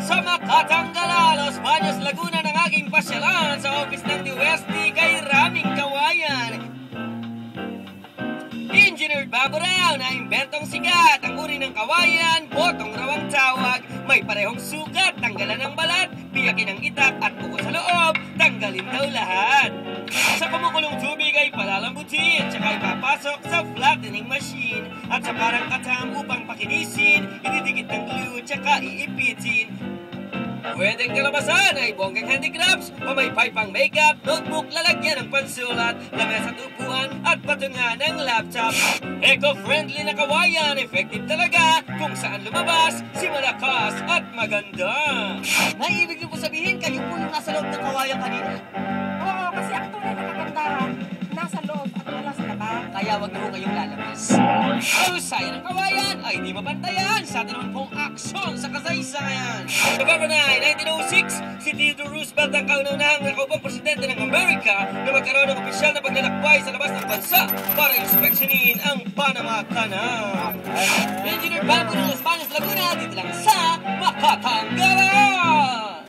Sa Makatangala, Los Baños, Laguna ng aking pasyalan sa office ng UST kay Raming Kawayan. Engineered Baburao na imbentong sikat. Ang uri ng kawayan, botong raw ang tawag. May parehong sukat, tanggalan ng balat, biyakin ang itak at buko sa loob, tanggalin daw lahat. Sa kumukulong tubig ay palalambutin, tsaka ipapasok sa flattening machine. At sa parang katam upang pakinisin, ididikit ng glue, tsaka iipitin. Pwedeng kalabasan ay bonggang handicrafts o may pang makeup, notebook, lalagyan ng pansulat, lamesa at upuan at patungan ng laptop. Eco-friendly na kawayan, effective talaga kung saan lumabas, si malakas at maganda. Naibig niyo po sabihin, kayo po yung nasa loob ng kawayan kanina? Oo, kasi ang tunay na kagandahan, nasa loob at wala sa labas. Kaya wag na po kayong lalabas. Ang saya ng kawayan ay di mapantayan sa atin naman pong aksyon sa kasaysayan. November 9, 1906, si Theodore Roosevelt ang kauna-unahang nakaupang presidente ng Amerika na magkaroon ng opisyal na paglalakbay sa labas ng bansa para inspeksyonin ang Panama Canal. Engineer Bamboo ng Los Baños, Laguna, dito lang